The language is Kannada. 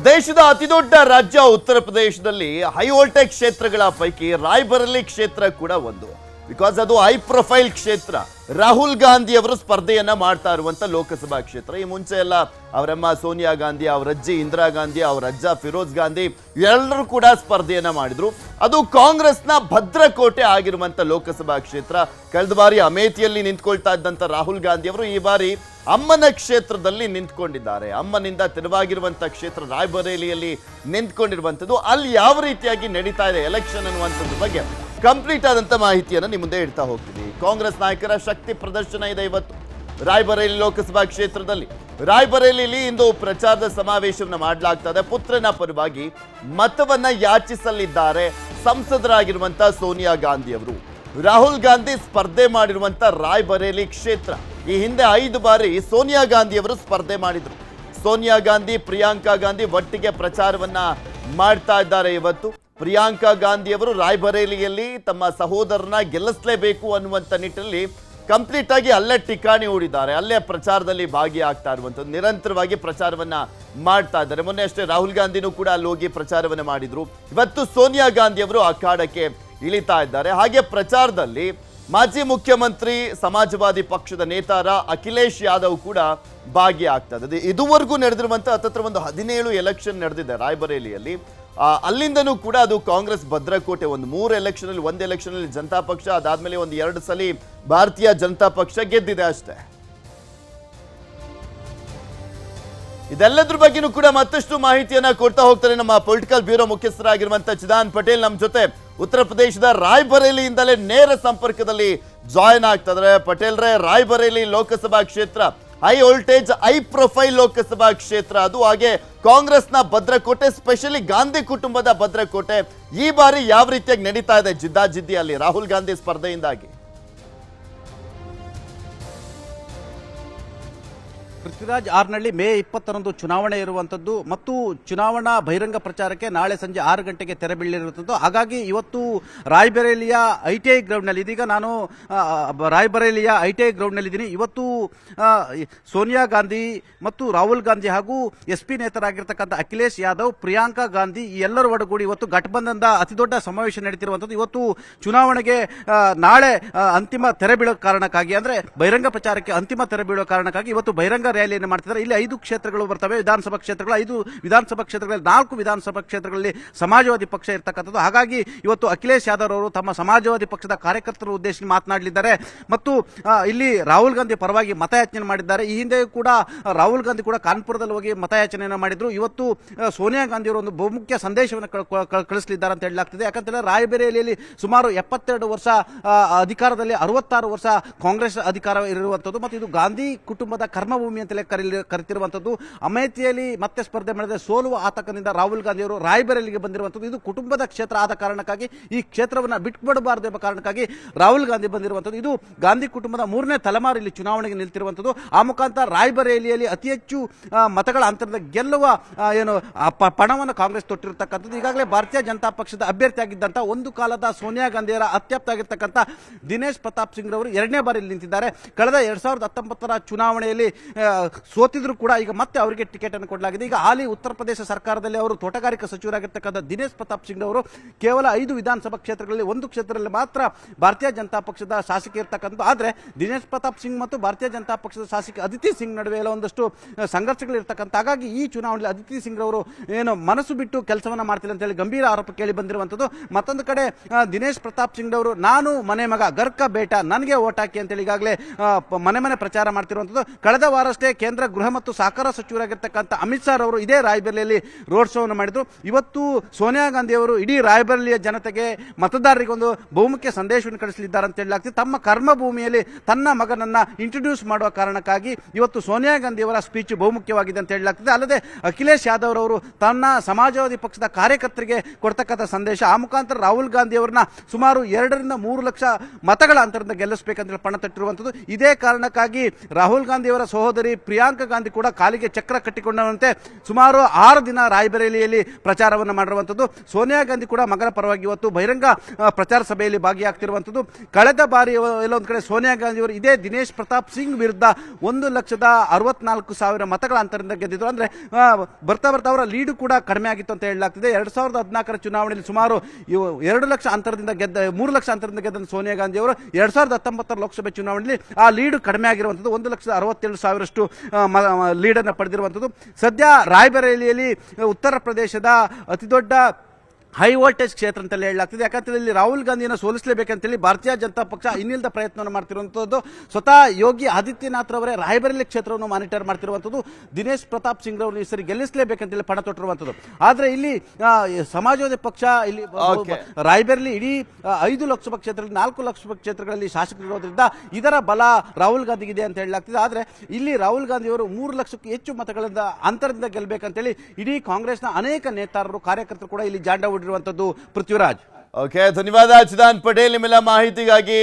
ದೇಶದ ಅತಿದೊಡ್ಡ ರಾಜ್ಯ ಉತ್ತರ ಪ್ರದೇಶದಲ್ಲಿ ಹೈ ವೋಲ್ಟೇಜ್ ಕ್ಷೇತ್ರಗಳ ಪೈಕಿ ರಾಯ್ಬರೇಲಿ ಕ್ಷೇತ್ರ ಕೂಡ ಒಂದು. ಬಿಕಾಸ್ ಅದು ಹೈ ಪ್ರೊಫೈಲ್ ಕ್ಷೇತ್ರ. ರಾಹುಲ್ ಗಾಂಧಿ ಅವರು ಸ್ಪರ್ಧೆಯನ್ನ ಮಾಡ್ತಾ ಇರುವಂತ ಲೋಕಸಭಾ ಕ್ಷೇತ್ರ. ಈ ಮುಂಚೆ ಎಲ್ಲ ಅವರಮ್ಮ ಸೋನಿಯಾ ಗಾಂಧಿ, ಅವರ ಅಜ್ಜಿ ಇಂದಿರಾ ಗಾಂಧಿ, ಅವರ ಅಜ್ಜ ಫಿರೋಜ್ ಗಾಂಧಿ ಎಲ್ಲರೂ ಕೂಡ ಸ್ಪರ್ಧೆಯನ್ನ ಮಾಡಿದ್ರು. ಅದು ಕಾಂಗ್ರೆಸ್ನ ಭದ್ರಕೋಟೆ ಆಗಿರುವಂತ ಲೋಕಸಭಾ ಕ್ಷೇತ್ರ. ಕಳೆದ ಬಾರಿ ಅಮೇಥಿಯಲ್ಲಿ ನಿಂತ್ಕೊಳ್ತಾ ಇದ್ದಂತ ರಾಹುಲ್ ಗಾಂಧಿ ಅವರು ಈ ಬಾರಿ ಅಮ್ಮನ ಕ್ಷೇತ್ರದಲ್ಲಿ ನಿಂತ್ಕೊಂಡಿದ್ದಾರೆ. ಅಮ್ಮನಿಂದ ತೆರವಾಗಿರುವಂತ ಕ್ಷೇತ್ರ ರಾಯ್ಬರೇಲಿಯಲ್ಲಿ ನಿಂತ್ಕೊಂಡಿರುವಂಥದ್ದು. ಅಲ್ಲಿ ಯಾವ ರೀತಿಯಾಗಿ ನಡೀತಾ ಇದೆ ಎಲೆಕ್ಷನ್ ಅನ್ನುವಂಥದ್ರ ಬಗ್ಗೆ ಕಂಪ್ಲೀಟ್ ಆದಂತ ಮಾಹಿತಿಯನ್ನು ನಿಮ್ಮ ಮುಂದೆ ಇಡ್ತಾ ಹೋಗ್ತೀನಿ. ಕಾಂಗ್ರೆಸ್ ನಾಯಕರ ಶಕ್ತಿ ಪ್ರದರ್ಶನ ಇದೆ ಇವತ್ತು ರಾಯ್ಬರೇಲಿ ಲೋಕಸಭಾ ಕ್ಷೇತ್ರದಲ್ಲಿ. ರಾಯ್ಬರೇಲಿಯಲ್ಲಿ ಇಂದು ಪ್ರಚಾರದ ಸಮಾವೇಶವನ್ನು ಮಾಡಲಾಗ್ತಾ ಇದೆ. ಪುತ್ರನ ಪರವಾಗಿ ಮತವನ್ನ ಯಾಚಿಸಲಿದ್ದಾರೆ ಸಂಸದರಾಗಿರುವಂತ ಸೋನಿಯಾ ಗಾಂಧಿ ಅವರು. ರಾಹುಲ್ ಗಾಂಧಿ ಸ್ಪರ್ಧೆ ಮಾಡಿರುವಂತ ರಾಯ್ಬರೇಲಿ ಕ್ಷೇತ್ರ. ಈ ಹಿಂದೆ 5 ಬಾರಿ ಸೋನಿಯಾ ಗಾಂಧಿ ಅವರು ಸ್ಪರ್ಧೆ ಮಾಡಿದ್ರು. ಸೋನಿಯಾ ಗಾಂಧಿ, ಪ್ರಿಯಾಂಕಾ ಗಾಂಧಿ ಒಟ್ಟಿಗೆ ಪ್ರಚಾರವನ್ನ ಮಾಡ್ತಾ ಇದ್ದಾರೆ ಇವತ್ತು. ಪ್ರಿಯಾಂಕಾ ಗಾಂಧಿ ಅವರು ರಾಯ್ಬರೇಲಿಯಲ್ಲಿ ತಮ್ಮ ಸಹೋದರನ ಗೆಲ್ಲಿಸಲೇಬೇಕು ಅನ್ನುವಂಥ ನಿಟ್ಟಿನಲ್ಲಿ ಕಂಪ್ಲೀಟ್ ಆಗಿ ಅಲ್ಲೇ ಠಿಕಾಣಿ ಹೂಡಿದ್ದಾರೆ. ಅಲ್ಲೇ ಪ್ರಚಾರದಲ್ಲಿ ಭಾಗಿಯಾಗ್ತಾ ಇರುವಂಥದ್ದು. ನಿರಂತರವಾಗಿ ಪ್ರಚಾರವನ್ನ ಮಾಡ್ತಾ ಇದ್ದಾರೆ. ಮೊನ್ನೆ ಅಷ್ಟೇ ರಾಹುಲ್ ಗಾಂಧಿನೂ ಕೂಡ ಅಲ್ಲಿ ಹೋಗಿ ಪ್ರಚಾರವನ್ನ ಮಾಡಿದ್ರು. ಇವತ್ತು ಸೋನಿಯಾ ಗಾಂಧಿ ಅವರು ಅಖಾಡಕ್ಕೆ ಇಳಿತಾ ಇದ್ದಾರೆ. ಹಾಗೆ ಪ್ರಚಾರದಲ್ಲಿ ಮಾಜಿ ಮುಖ್ಯಮಂತ್ರಿ ಸಮಾಜವಾದಿ ಪಕ್ಷದ ನೇತಾರ ಅಖಿಲೇಶ್ ಯಾದವ್ ಕೂಡ ಭಾಗಿಯಾಗ್ತದೆ. ಇದುವರೆಗೂ ನಡೆದಿರುವಂತಹ ಹತ್ತತ್ರ ಒಂದು 17 ಎಲೆಕ್ಷನ್ ನಡೆದಿದೆ ರಾಯ್ಬರೇಲಿಯಲ್ಲಿ. ಅಲ್ಲಿಂದನೂ ಕೂಡ ಅದು ಕಾಂಗ್ರೆಸ್ ಭದ್ರಕೋಟೆ. ಒಂದು 3 ಎಲೆಕ್ಷನ್ ಅಲ್ಲಿ, 1 ಎಲೆಕ್ಷನ್ ಅಲ್ಲಿ ಜನತಾ ಪಕ್ಷ, ಅದಾದ್ಮೇಲೆ ಒಂದು 2 ಸಲ ಭಾರತೀಯ ಜನತಾ ಪಕ್ಷ ಗೆದ್ದಿದೆ ಅಷ್ಟೇ. ಇದೆಲ್ಲದ್ರ ಬಗ್ಗೆನೂ ಕೂಡ ಮತ್ತಷ್ಟು ಮಾಹಿತಿಯನ್ನ ಕೊಡ್ತಾ ಹೋಗ್ತಾರೆ ನಮ್ಮ ಪೊಲಿಟಿಕಲ್ ಬ್ಯೂರೋ ಮುಖ್ಯಸ್ಥರಾಗಿರುವಂತ ಚಿದಾನ್ ಪಟೇಲ್ ನಮ್ಮ ಜೊತೆ ಉತ್ತರ ಪ್ರದೇಶದ ರಾಯ್ಬರೇಲಿಯಿಂದಲೇ ನೇರ ಸಂಪರ್ಕದಲ್ಲಿ ಜಾಯಿನ್ ಆಗ್ತಾ ಇದ್ದಾರೆ. ಪಟೇಲ್ ರೇ, ರಾಯ್ಬರೇಲಿ ಲೋಕಸಭಾ ಕ್ಷೇತ್ರ high voltage, high profile Lok Sabha ಕ್ಷೇತ್ರ. ಅದು ಹಾಗೆ ಕಾಂಗ್ರೆಸ್ನ ಭದ್ರಕೋಟೆ, ಸ್ಪೆಷಲಿ ಗಾಂಧಿ ಕುಟುಂಬದ ಭದ್ರಕೋಟೆ. ಈ ಬಾರಿ ಯಾವ ರೀತಿಯಾಗಿ ನಡೀತಾ ಇದೆ ಜಿದ್ದಾಜಿದ್ದಿ ಅಲ್ಲಿ ರಾಹುಲ್ ಗಾಂಧಿ ಸ್ಪರ್ಧೆಯಿಂದಾಗಿ? ಪೃಥ್ವಿರಾಜ್, ಆರ್ನಳ್ಳಿ ಮೇ 20ರಂದು ಚುನಾವಣೆ ಇರುವಂಥದ್ದು ಮತ್ತು ಚುನಾವಣಾ ಬಹಿರಂಗ ಪ್ರಚಾರಕ್ಕೆ ನಾಳೆ ಸಂಜೆ 6 ಗಂಟೆಗೆ ತೆರೆ ಬೀಳಿರುವಂಥದ್ದು. ಹಾಗಾಗಿ ಇವತ್ತು ರಾಯ್ಬರೇಲಿಯ ITI ಗ್ರೌಂಡ್ನಲ್ಲಿ, ಇದೀಗ ನಾನು ರಾಯ್ಬರೇಲಿಯ ITI ಗ್ರೌಂಡ್ನಲ್ಲಿದ್ದೀನಿ. ಇವತ್ತು ಸೋನಿಯಾ ಗಾಂಧಿ ಮತ್ತು ರಾಹುಲ್ ಗಾಂಧಿ ಹಾಗೂ SP ನೇತರಾಗಿರ್ತಕ್ಕಂಥ ಅಖಿಲೇಶ್ ಯಾದವ್, ಪ್ರಿಯಾಂಕಾ ಗಾಂಧಿ ಈ ಎಲ್ಲರೂ ಒಡಗೂಡಿ ಇವತ್ತು ಘಟಬಂಧನದ ಅತಿದೊಡ್ಡ ಸಮಾವೇಶ ನಡೀತಿರುವಂಥದ್ದು. ಇವತ್ತು ಚುನಾವಣೆಗೆ ನಾಳೆ ಅಂತಿಮ ತೆರೆ ಬೀಳೋ ಕಾರಣಕ್ಕಾಗಿ, ಅಂದ್ರೆ ಬಹಿರಂಗ ಪ್ರಚಾರಕ್ಕೆ ಅಂತಿಮ ತೆರೆ ಬೀಳೋ ಕಾರಣಕ್ಕಾಗಿ ಇವತ್ತು ಬಹಿರಂಗ ರ್ಯಾಲಿಯನ್ನು ಮಾಡ್ತಿದ್ದಾರೆ. ಇಲ್ಲಿ 5 ಕ್ಷೇತ್ರಗಳು ಬರ್ತವೆ, ವಿಧಾನಸಭಾ ಕ್ಷೇತ್ರಗಳು. 5 ವಿಧಾನಸಭಾ ಕ್ಷೇತ್ರಗಳಲ್ಲಿ 4 ವಿಧಾನಸಭಾ ಕ್ಷೇತ್ರಗಳಲ್ಲಿ ಸಮಾಜವಾದಿ ಪಕ್ಷ ಇರ್ತಕ್ಕಂಥದ್ದು. ಹಾಗಾಗಿ ಇವತ್ತು ಅಖಿಲೇಶ್ ಯಾದವ್ ಅವರು ತಮ್ಮ ಸಮಾಜವಾದಿ ಪಕ್ಷದ ಕಾರ್ಯಕರ್ತರು ಉದ್ದೇಶಿಸಿ ಮಾತನಾಡಲಿದ್ದಾರೆ ಮತ್ತು ಇಲ್ಲಿ ರಾಹುಲ್ ಗಾಂಧಿ ಪರವಾಗಿ ಮತಯಾಚನೆ ಮಾಡಿದ್ದಾರೆ. ಈ ಹಿಂದೆ ಕೂಡ ರಾಹುಲ್ ಗಾಂಧಿ ಕೂಡ ಕಾನ್ಪುರದಲ್ಲಿ ಹೋಗಿ ಮತಯಾಚನೆಯನ್ನು ಮಾಡಿದ್ರು. ಇವತ್ತು ಸೋನಿಯಾ ಗಾಂಧಿ ಅವರು ಒಂದು ಬಹುಮುಖ್ಯ ಸಂದೇಶವನ್ನು ಕಳಿಸಲಿದ್ದಾರೆ ಅಂತ ಹೇಳಲಾಗ್ತದೆ. ಯಾಕಂತೇಳಿದ್ರೆ ರಾಯ್ಬರೇಲಿಯಲ್ಲಿ ಸುಮಾರು 72 ವರ್ಷ ಅಧಿಕಾರದಲ್ಲಿ 66 ವರ್ಷ ಕಾಂಗ್ರೆಸ್ ಅಧಿಕಾರ ಇರುವಂಥದ್ದು ಮತ್ತು ಇದು ಗಾಂಧಿ ಕುಟುಂಬದ ಕರ್ಮಭೂಮಿ ಅಂತಲೇ ಕರೆತಿರುವಂಥದ್ದು. ಅಮೇಥಿಯಲ್ಲಿ ಮತ್ತೆ ಸ್ಪರ್ಧೆ ಮಾಡಿದ ಸೋಲುವ ಆತಂಕದಿಂದ ರಾಹುಲ್ ಗಾಂಧಿ ಅವರು ರಾಯ್ಬರೇಲಿಗೆ ಬಂದಿರುವಂಥದ್ದು. ಇದು ಕುಟುಂಬದ ಕ್ಷೇತ್ರ ಆದ ಕಾರಣಕ್ಕಾಗಿ ಈ ಕ್ಷೇತ್ರವನ್ನು ಬಿಟ್ಬಿಡಬಾರದು ಎಂಬ ಕಾರಣಕ್ಕಾಗಿ ರಾಹುಲ್ ಗಾಂಧಿ ಬಂದಿರುವಂಥದ್ದು. ಇದು ಗಾಂಧಿ ಕುಟುಂಬದ 3ನೇ ತಲೆಮಾರು ಇಲ್ಲಿ ಚುನಾವಣೆಗೆ ನಿಲ್ತಿರುವಂಥದ್ದು. ಆ ಮುಖಾಂತರ ರಾಯ್ಬರೇಲಿಯಲ್ಲಿ ಅತಿ ಹೆಚ್ಚು ಮತಗಳ ಅಂತರದ ಗೆಲ್ಲುವ ಪಣವನ್ನು ಕಾಂಗ್ರೆಸ್ ತೊಟ್ಟಿರತಕ್ಕಂಥದ್ದು. ಈಗಾಗಲೇ ಭಾರತೀಯ ಜನತಾ ಪಕ್ಷದ ಅಭ್ಯರ್ಥಿಯಾಗಿದ್ದಂಥ ಒಂದು ಕಾಲದ ಸೋನಿಯಾ ಗಾಂಧಿಯವರ ಅತ್ಯಾಪ್ತ ಆಗಿರ್ತಕ್ಕಂಥ ದಿನೇಶ್ ಪ್ರತಾಪ್ ಸಿಂಗ್ ರವರು 2ನೇ ಬಾರಿ ನಿಂತಿದ್ದಾರೆ. ಕಳೆದ 2019ರ ಚುನಾವಣೆಯಲ್ಲಿ ಸೋತಿದ್ರು ಕೂಡ ಈಗ ಮತ್ತೆ ಅವರಿಗೆ ಟಿಕೆಟ್ ಅನ್ನು ಕೊಡಲಾಗಿದೆ. ಈಗ ಹಾಲಿ ಉತ್ತರ ಪ್ರದೇಶ ಸರ್ಕಾರದಲ್ಲಿ ಅವರು ತೋಟಗಾರಿಕಾ ಸಚಿವರಾಗಿರ್ತಕ್ಕಂಥ ದಿನೇಶ್ ಪ್ರತಾಪ್ ಸಿಂಗ್ ಅವರು ಕೇವಲ 5 ವಿಧಾನಸಭಾ ಕ್ಷೇತ್ರಗಳಲ್ಲಿ 1 ಕ್ಷೇತ್ರದಲ್ಲಿ ಮಾತ್ರ ಭಾರತೀಯ ಜನತಾ ಪಕ್ಷದ ಶಾಸಕ ಇರ್ತಕ್ಕಂಥ. ಆದರೆ ದಿನೇಶ್ ಪ್ರತಾಪ್ ಸಿಂಗ್ ಮತ್ತು ಭಾರತೀಯ ಜನತಾ ಪಕ್ಷದ ಶಾಸಕ ಅದಿತಿ ಸಿಂಗ್ ನಡುವೆ ಎಲ್ಲ ಒಂದಷ್ಟು ಸಂಘರ್ಷಗಳಿರ್ತಕ್ಕಂಥ. ಹಾಗಾಗಿ ಈ ಚುನಾವಣೆಯಲ್ಲಿ ಅದಿತಿ ಸಿಂಗ್ ಅವರು ಏನು ಮನಸ್ಸು ಬಿಟ್ಟು ಕೆಲಸವನ್ನ ಮಾಡ್ತಿಲ್ಲ ಅಂತ ಹೇಳಿ ಗಂಭೀರ ಆರೋಪ ಕೇಳಿ ಬಂದಿರುವಂಥದ್ದು. ಮತ್ತೊಂದು ಕಡೆ ದಿನೇಶ್ ಪ್ರತಾಪ್ ಸಿಂಗ್ ಅವರು ನಾನು ಮನೆ ಮಗ ಗರ್ಕ ಬೇಟ, ನನಗೆ ಓಟ್ ಹಾಕಿ ಅಂತೇಳಿ ಈಗಾಗಲೇ ಮನೆ ಪ್ರಚಾರ ಮಾಡ್ತಿರುವಂಥದ್ದು. ಕಳೆದ ವಾರಷ್ಟೇ ಕೇಂದ್ರ ಗೃಹ ಮತ್ತು ಸಹಕಾರ ಸಚಿವರಾಗಿರ್ತಕ್ಕಂಥ ಅಮಿತ್ ಶಾ ಅವರು ಇದೇ ರಾಯ್ಬರೇಲಿಯಲ್ಲಿ ರೋಡ್ ಶೋ ಮಾಡಿದ್ರು. ಇವತ್ತು ಸೋನಿಯಾ ಗಾಂಧಿ ಅವರು ಇಡೀ ರಾಯ್ಬರೇಲಿಯ ಜನತೆಗೆ, ಮತದಾರರಿಗೆ ಒಂದು ಬಹುಮುಖ್ಯ ಸಂದೇಶವನ್ನು ಕಳಿಸಲಿದ್ದಾರೆ ಅಂತ ಹೇಳಲಾಗ್ತದೆ. ತಮ್ಮ ಕರ್ಮಭೂಮಿಯಲ್ಲಿ ತನ್ನ ಮಗನನ್ನ ಇಂಟ್ರೊಡ್ಯೂಸ್ ಮಾಡುವ ಕಾರಣಕ್ಕಾಗಿ ಇವತ್ತು ಸೋನಿಯಾ ಗಾಂಧಿ ಅವರ ಸ್ಪೀಚ್ ಬಹುಮುಖ್ಯವಾಗಿದೆ ಅಂತ ಹೇಳಲಾಗ್ತದೆ. ಅಲ್ಲದೆ ಅಖಿಲೇಶ್ ಯಾದವ್ ಅವರು ತನ್ನ ಸಮಾಜವಾದಿ ಪಕ್ಷದ ಕಾರ್ಯಕರ್ತರಿಗೆ ಕೊಡ್ತಕ್ಕಂಥ ಸಂದೇಶ, ಆ ಮುಖಾಂತರ ರಾಹುಲ್ ಗಾಂಧಿ ಅವರನ್ನ ಸುಮಾರು 2 ರಿಂದ 3 ಲಕ್ಷ ಮತಗಳ ಅಂತರದಿಂದ ಗೆಲ್ಲಿಸಬೇಕಂತ ಪಣ ತಟ್ಟಿರುವಂಥದ್ದು. ಇದೇ ಕಾರಣಕ್ಕಾಗಿ ರಾಹುಲ್ ಗಾಂಧಿ ಅವರ ಸಹೋದರಿ ಸಹೋದರಿ ಪ್ರಿಯಾಂಕಾ ಗಾಂಧಿ ಕೂಡ ಕಾಲಿಗೆ ಚಕ್ರ ಕಟ್ಟಿಕೊಂಡಂತೆ ಸುಮಾರು 6 ದಿನ ರಾಯ್ಬರೇಲಿಯಲ್ಲಿ ಪ್ರಚಾರವನ್ನು ಮಾಡಿರುವಂಥದ್ದು. ಸೋನಿಯಾ ಗಾಂಧಿ ಕೂಡ ಮಗನ ಪರವಾಗಿ ಇವತ್ತು ಬಹಿರಂಗ ಪ್ರಚಾರ ಸಭೆಯಲ್ಲಿ ಭಾಗಿಯಾಗ್ತಿರುವಂಥದ್ದು. ಕಳೆದ ಬಾರಿ ಎಲ್ಲೊಂದು ಕಡೆ ಸೋನಿಯಾ ಗಾಂಧಿ ಅವರು ಇದೇ ದಿನೇಶ್ ಪ್ರತಾಪ್ ಸಿಂಗ್ ವಿರುದ್ಧ 1,64,000 ಮತಗಳ ಅಂತರದಿಂದ ಗೆದ್ದಿದ್ರು. ಅಂದ್ರೆ ಬರ್ತಾ ಬರ್ತಾ ಅವರ ಲೀಡು ಕೂಡ ಕಡಿಮೆ ಆಗಿತ್ತು ಅಂತ ಹೇಳಲಾಗ್ತಿದೆ. 2014 ಚುನಾವಣೆಯಲ್ಲಿ ಸುಮಾರು 2 ಲಕ್ಷ ಅಂತರದಿಂದ ಗೆದ್ದ 3 ಲಕ್ಷ ಅಂತರದಿಂದ ಗೆದ್ದ ಸೋನಿಯಾ ಗಾಂಧಿ ಅವರು 2019 ಲೋಕಸಭೆ ಚುನಾವಣೆಯಲ್ಲಿ ಆ ಲೀಡು ಕಡಿಮೆ ಆಗಿರುವಂಥದ್ದು. 1,67,000 ಲೀಡನ್ನು ಪಡೆದಿರುವಂಥದ್ದು. ಸದ್ಯ ರಾಯ್ಬರೇಲಿಯಲ್ಲಿ ಉತ್ತರ ಪ್ರದೇಶದ ಅತಿದೊಡ್ಡ ಹೈ ವೋಲ್ಟೇಜ್ ಕ್ಷೇತ್ರ ಅಂತಲೇ ಹೇಳಲಾಗ್ತಿದೆ. ಯಾಕಂತೇಳಿ ಇಲ್ಲಿ ರಾಹುಲ್ ಗಾಂಧಿಯನ್ನು ಸೋಲಿಸಲೇಬೇಕಂತೇಳಿ ಭಾರತೀಯ ಜನತಾ ಪಕ್ಷ ಇನ್ನಿಲ್ಲದ ಪ್ರಯತ್ನವನ್ನು ಮಾಡ್ತಿರುವಂಥದ್ದು. ಸ್ವತಃ ಯೋಗಿ ಆದಿತ್ಯನಾಥ್ ರವರೇ ರಾಯ್ಬರೇಲಿ ಕ್ಷೇತ್ರವನ್ನು ಮಾನಿಟರ್ ಮಾಡ್ತಿರುವಂಥದ್ದು. ದಿನೇಶ್ ಪ್ರತಾಪ್ ಸಿಂಗ್ ರವರು ಈ ಸರಿ ಗೆಲ್ಲಿಸಲೇಬೇಕಂತೇಳಿ ಪಣ ತೊಟ್ಟಿರುವಂಥದ್ದು. ಆದರೆ ಇಲ್ಲಿ ಸಮಾಜವಾದಿ ಪಕ್ಷ ಇಲ್ಲಿ ರಾಯ್ಬರೇಲಿ ಇಡೀ 5 ಲೋಕಸಭಾ ಕ್ಷೇತ್ರಗಳಲ್ಲಿ 4 ಲೋಕಸಭಾ ಕ್ಷೇತ್ರಗಳಲ್ಲಿ ಶಾಸಕರಿರೋದ್ರಿಂದ ಇದರ ಬಲ ರಾಹುಲ್ ಗಾಂಧಿಗಿದೆ ಅಂತ ಹೇಳಲಾಗ್ತಿದೆ. ಆದರೆ ಇಲ್ಲಿ ರಾಹುಲ್ ಗಾಂಧಿ ಅವರು 3 ಲಕ್ಷಕ್ಕೂ ಹೆಚ್ಚು ಮತಗಳಿಂದ ಅಂತರದಿಂದ ಗೆಲ್ಲಬೇಕಂತೇಳಿ ಇಡೀ ಕಾಂಗ್ರೆಸ್ನ ಅನೇಕ ನೇತಾರರು ಕಾರ್ಯಕರ್ತರು ಕೂಡ ಇಲ್ಲಿ ಜಾಂಡ ಹೂಡಿರುವಂಥದ್ದು. ಪೃಥ್ವಿರಾಜ್. ಓಕೆ, ಧನ್ಯವಾದ ಚಿದಾನ್ ಪಟೇಲ್ ನಿಮ್ಮೆಲ್ಲ ಮಾಹಿತಿಗಾಗಿ.